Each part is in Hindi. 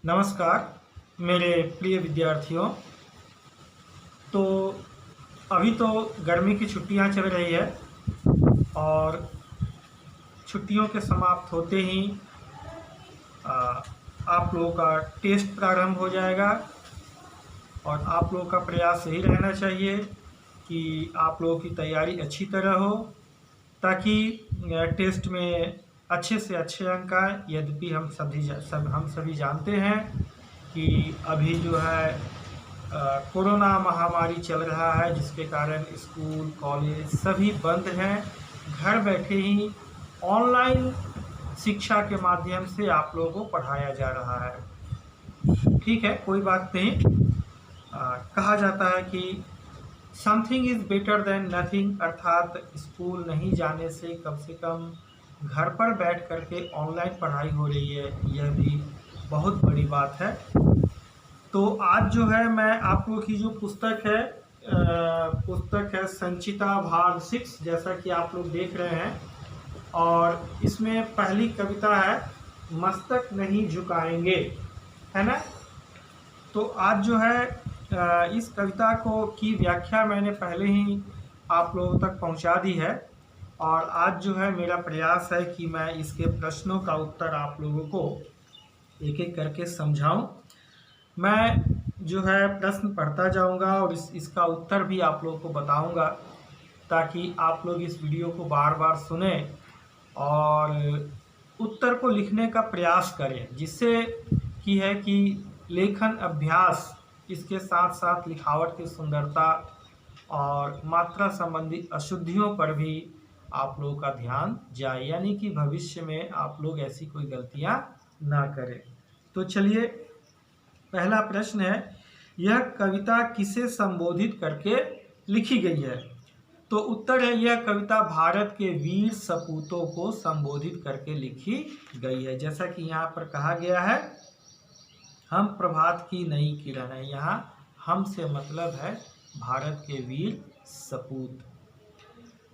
नमस्कार मेरे प्रिय विद्यार्थियों। तो अभी तो गर्मी की छुट्टियां चल रही है और छुट्टियों के समाप्त होते ही आ, आप लोगों का टेस्ट प्रारंभ हो जाएगा और आप लोगों का प्रयास यही रहना चाहिए कि आप लोगों की तैयारी अच्छी तरह हो ताकि टेस्ट में अच्छे से अच्छे अंक आए। यद्यपि हम सभी जानते हैं कि अभी जो है कोरोना महामारी चल रहा है, जिसके कारण स्कूल कॉलेज सभी बंद हैं। घर बैठे ही ऑनलाइन शिक्षा के माध्यम से आप लोगों को पढ़ाया जा रहा है। ठीक है, कोई बात नहीं। कहा जाता है कि something is better than nothing, अर्थात स्कूल नहीं जाने से कम घर पर बैठ करके ऑनलाइन पढ़ाई हो रही है, यह भी बहुत बड़ी बात है। तो आज जो है मैं आप लोगों की जो पुस्तक है संचिता भाग 6, जैसा कि आप लोग देख रहे हैं, और इसमें पहली कविता है मस्तक नहीं झुकाएंगे, है ना। तो आज जो है इस कविता की व्याख्या मैंने पहले ही आप लोगों तक पहुंचा दी है और आज जो है मेरा प्रयास है कि मैं इसके प्रश्नों का उत्तर आप लोगों को एक एक करके समझाऊं। मैं जो है प्रश्न पढ़ता जाऊंगा और इसका उत्तर भी आप लोगों को बताऊंगा ताकि आप लोग इस वीडियो को बार बार सुने और उत्तर को लिखने का प्रयास करें, जिससे कि लेखन अभ्यास, इसके साथ साथ लिखावट की सुंदरता और मात्रा संबंधी अशुद्धियों पर भी आप लोगों का ध्यान जाए, यानी कि भविष्य में आप लोग ऐसी कोई गलतियां ना करें। तो चलिए, पहला प्रश्न है, यह कविता किसे संबोधित करके लिखी गई है? तो उत्तर है, यह कविता भारत के वीर सपूतों को संबोधित करके लिखी गई है। जैसा कि यहाँ पर कहा गया है, हम प्रभात की नई किरण है। यहाँ हम से मतलब है भारत के वीर सपूत।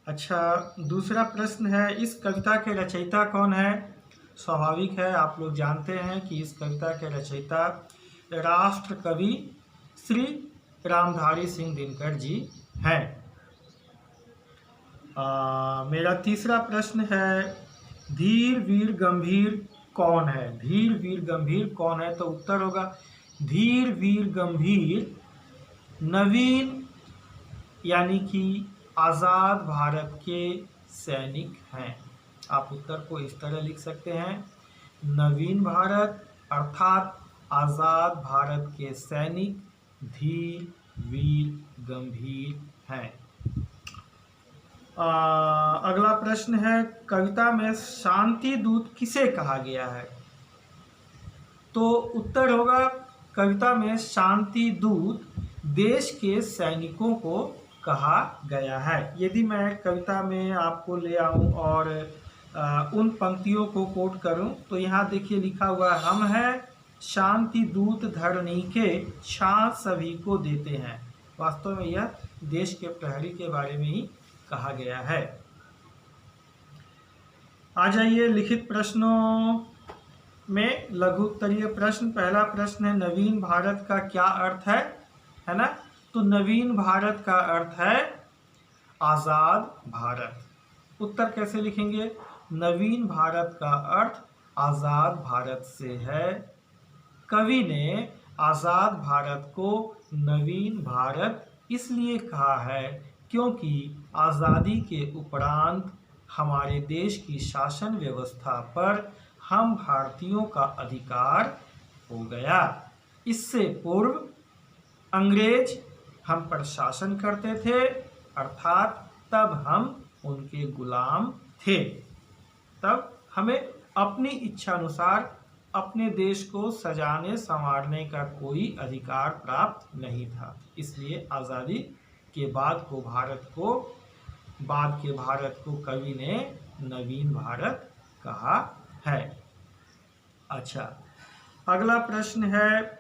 अच्छा, दूसरा प्रश्न है, इस कविता के रचयिता कौन है? स्वाभाविक है, आप लोग जानते हैं कि इस कविता के रचयिता राष्ट्र कवि श्री रामधारी सिंह दिनकर जी हैं। मेरा तीसरा प्रश्न है, धीर वीर गंभीर कौन है? धीर वीर गंभीर कौन है? तो उत्तर होगा, धीर वीर गंभीर नवीन, यानी कि आज़ाद भारत के सैनिक हैं। आप उत्तर को इस तरह लिख सकते हैं, नवीन भारत अर्थात आज़ाद भारत के सैनिक धीर वीर गंभीर हैं। अगला प्रश्न है, कविता में शांति दूत किसे कहा गया है? तो उत्तर होगा, कविता में शांति दूत देश के सैनिकों को कहा गया है। यदि मैं कविता में आपको ले आऊं और उन पंक्तियों को कोट करूं, तो यहाँ देखिए लिखा हुआ है, हम हैं शांति दूत धरणी के, छां सभी को देते हैं। वास्तव में यह देश के प्रहरी के बारे में ही कहा गया है। आ जाइए लिखित प्रश्नों में लघु उत्तरीय प्रश्न। पहला प्रश्न है, नवीन भारत का क्या अर्थ है ना। तो नवीन भारत का अर्थ है आजाद भारत। उत्तर कैसे लिखेंगे? नवीन भारत का अर्थ आजाद भारत से है। कवि ने आजाद भारत को नवीन भारत इसलिए कहा है क्योंकि आज़ादी के उपरांत हमारे देश की शासन व्यवस्था पर हम भारतीयों का अधिकार हो गया। इससे पूर्व अंग्रेज हम पर शासन करते थे, अर्थात तब हम उनके गुलाम थे। तब हमें अपनी इच्छा अनुसार अपने देश को सजाने संवारने का कोई अधिकार प्राप्त नहीं था। इसलिए आज़ादी के बाद के भारत को कवि ने नवीन भारत कहा है। अच्छा, अगला प्रश्न है,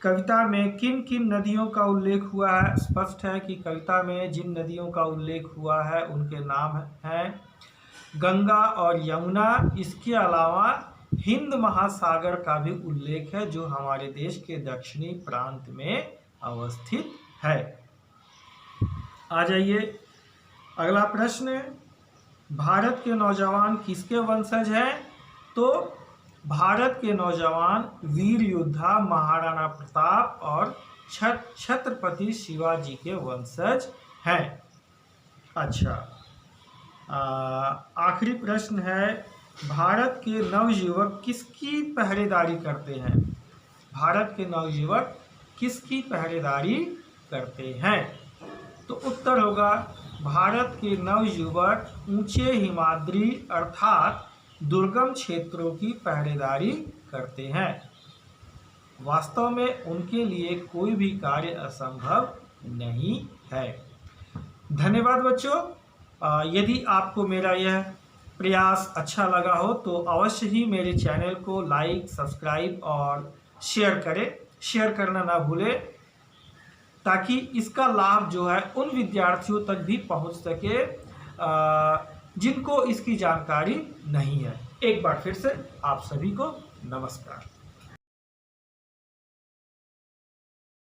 कविता में किन किन नदियों का उल्लेख हुआ है? स्पष्ट है कि कविता में जिन नदियों का उल्लेख हुआ है उनके नाम हैं गंगा और यमुना। इसके अलावा हिंद महासागर का भी उल्लेख है, जो हमारे देश के दक्षिणी प्रांत में अवस्थित है। आ जाइए अगला प्रश्न, भारत के नौजवान किसके वंशज हैं? तो भारत के नौजवान वीर योद्धा महाराणा प्रताप और छत्रपति शिवाजी के वंशज हैं। अच्छा, आखिरी प्रश्न है, भारत के नवयुवक किसकी पहरेदारी करते हैं? भारत के नवयुवक किसकी पहरेदारी करते हैं? तो उत्तर होगा, भारत के नवयुवक ऊंचे हिमाद्री अर्थात दुर्गम क्षेत्रों की पहरेदारी करते हैं। वास्तव में उनके लिए कोई भी कार्य असंभव नहीं है। धन्यवाद बच्चों। यदि आपको मेरा यह प्रयास अच्छा लगा हो तो अवश्य ही मेरे चैनल को लाइक, सब्सक्राइब और शेयर करें। शेयर करना ना भूलें, ताकि इसका लाभ जो है उन विद्यार्थियों तक भी पहुंच सके जिनको इसकी जानकारी नहीं है। एक बार फिर से आप सभी को नमस्कार।